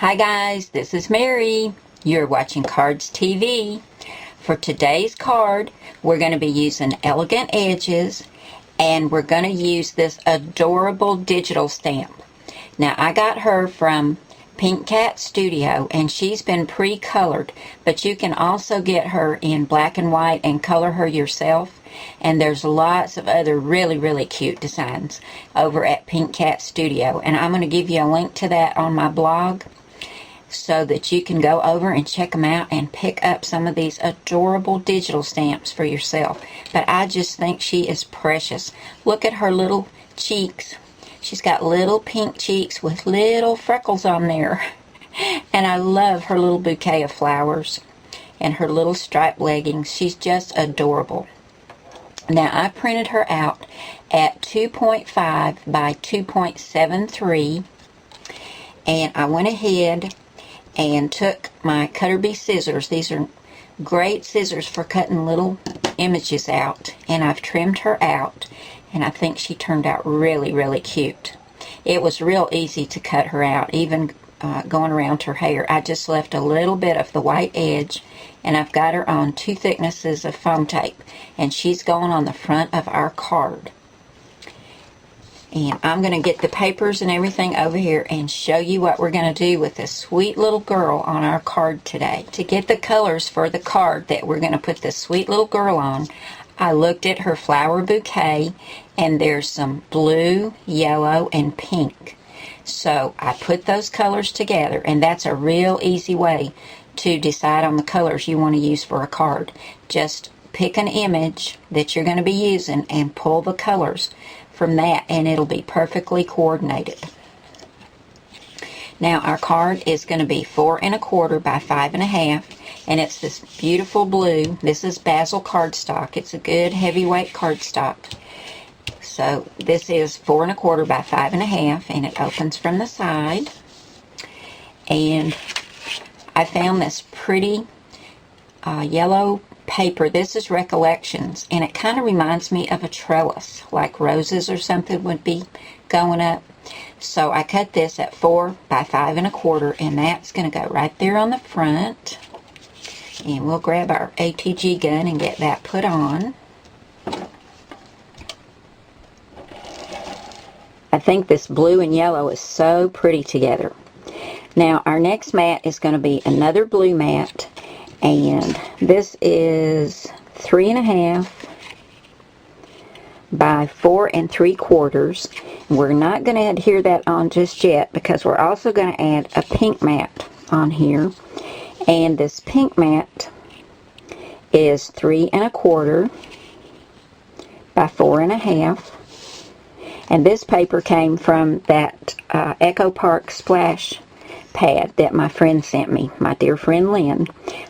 Hi guys, this is Mary. You're watching Cardz TV. For today's card, we're going to be using Elegant Edges, and we're going to use this adorable digital stamp. Now, I got her from Pink Cat Studio, and she's been pre-colored, but you can also get her in black and white and color her yourself. And there's lots of other really cute designs over at Pink Cat Studio, and I'm going to give you a link to that on my blog so that you can go over and check them out and pick up some of these adorable digital stamps for yourself. But I just think she is precious. Look at her little cheeks. She's got little pink cheeks with little freckles on there. And I love her little bouquet of flowers and her little striped leggings. She's just adorable. Now, I printed her out at 2.5 by 2.73, and I went ahead and took my Cutter Bee scissors. These are great scissors for cutting little images out, and I've trimmed her out, and I think she turned out really cute. It was real easy to cut her out, even going around her hair. I just left a little bit of the white edge, and I've got her on 2 thicknesses of foam tape, and she's going on the front of our card. And I'm going to get the papers and everything over here and show you what we're going to do with this sweet little girl on our card today. To get the colors for the card that we're going to put this sweet little girl on, I looked at her flower bouquet, and there's some blue, yellow, and pink. So I put those colors together, and that's a real easy way to decide on the colors you want to use for a card. Just pick an image that you're going to be using and pull the colors from that, and it'll be perfectly coordinated. Now, our card is going to be 4 1/4 by 5 1/2, and it's this beautiful blue. This is Basil cardstock. It's a good heavyweight cardstock. So this is 4 1/4 by 5 1/2, and it opens from the side. And I found this pretty yellow paper. This is Recollections, and it kind of reminds me of a trellis, like roses or something would be going up. So I cut this at 4 by 5 1/4, and that's going to go right there on the front. And we'll grab our ATG gun and get that put on. I think this blue and yellow is so pretty together. Now, our next mat is going to be another blue mat, and this is 3 1/2 by 4 3/4. We're not going to adhere that on just yet, because we're also going to add a pink mat on here, and this pink mat is 3 1/4 by 4 1/2. And this paper came from that Echo Park splash pad that my friend sent me, my dear friend Lynn.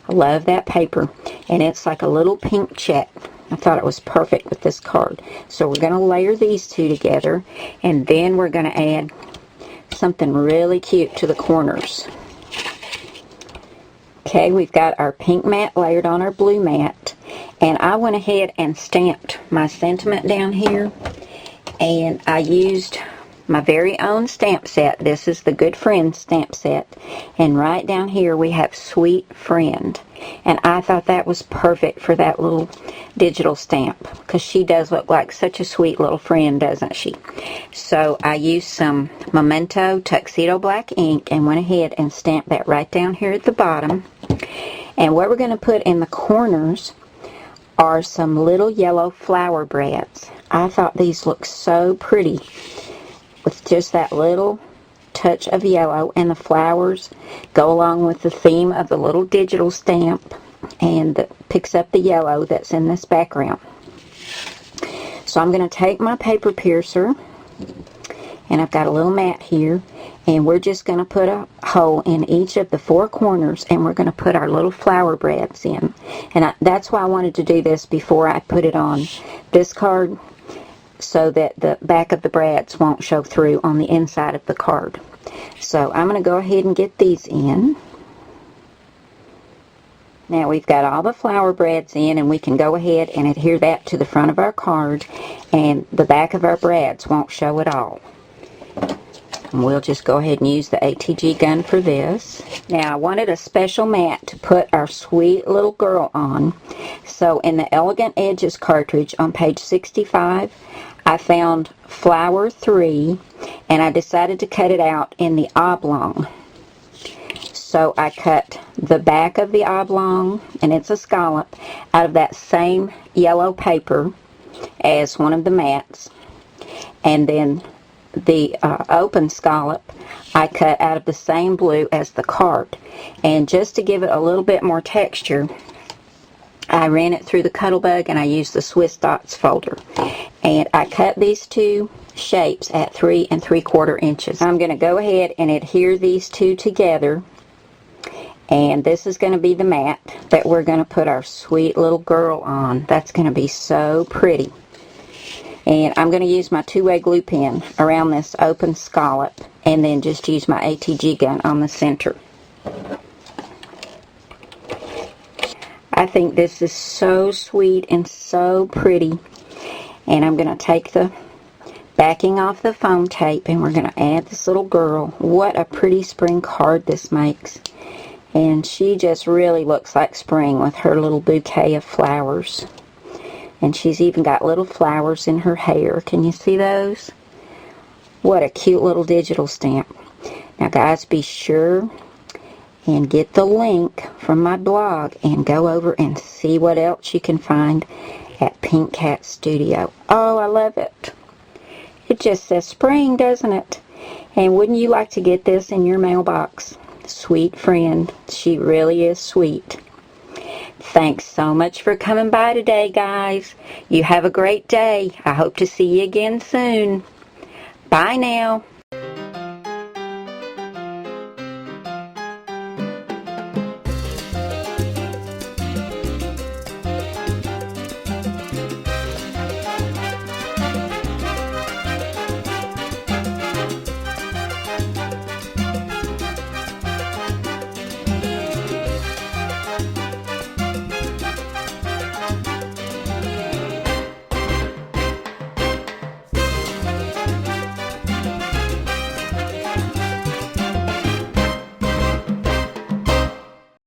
I love that paper, and it's like a little pink check. I thought it was perfect with this card. So we're going to layer these two together, and then we're going to add something really cute to the corners. Okay, we've got our pink mat layered on our blue mat, and I went ahead and stamped my sentiment down here. And I used my very own stamp set. This is the Good Friend stamp set. And right down here we have Sweet Friend. And I thought that was perfect for that little digital stamp, because she does look like such a sweet little friend, doesn't she? So I used some Memento Tuxedo Black ink and went ahead and stamped that right down here at the bottom. And what we're going to put in the corners are some little yellow flower brads. I thought these looked so pretty with just that little touch of yellow, and the flowers go along with the theme of the little digital stamp, and that picks up the yellow that's in this background. So I'm going to take my paper piercer, and I've got a little mat here, and we're just going to put a hole in each of the 4 corners, and we're going to put our little flower brads in. And that's why I wanted to do this before I put it on this card, so that the back of the brads won't show through on the inside of the card. So I'm going to go ahead and get these in. Now we've got all the flower brads in, and we can go ahead and adhere that to the front of our card, and the back of our brads won't show at all. And we'll just go ahead and use the ATG gun for this. Now, I wanted a special mat to put our sweet little girl on. So in the Elegant Edges cartridge on page 65, I found flower 3, and I decided to cut it out in the oblong. So I cut the back of the oblong, and it's a scallop, out of that same yellow paper as one of the mats. And then the open scallop I cut out of the same blue as the card. And just to give it a little bit more texture, I ran it through the Cuttlebug and I used the Swiss Dots folder. And I cut these two shapes at 3 3/4 inches. I'm going to go ahead and adhere these two together. And this is going to be the mat that we're going to put our sweet little girl on. That's going to be so pretty. And I'm going to use my 2-way glue pen around this open scallop and then just use my ATG gun on the center. I think this is so sweet and so pretty. And I'm going to take the backing off the foam tape and we're going to add this little girl. What a pretty spring card this makes. And she just really looks like spring with her little bouquet of flowers. And she's even got little flowers in her hair. Can you see those? What a cute little digital stamp. Now guys, be sure and get the link from my blog and go over and see what else you can find at Pink Cat Studio. Oh, I love it. It just says spring, doesn't it? And wouldn't you like to get this in your mailbox? Sweet friend. She really is sweet. Thanks so much for coming by today, guys. You have a great day. I hope to see you again soon. Bye now.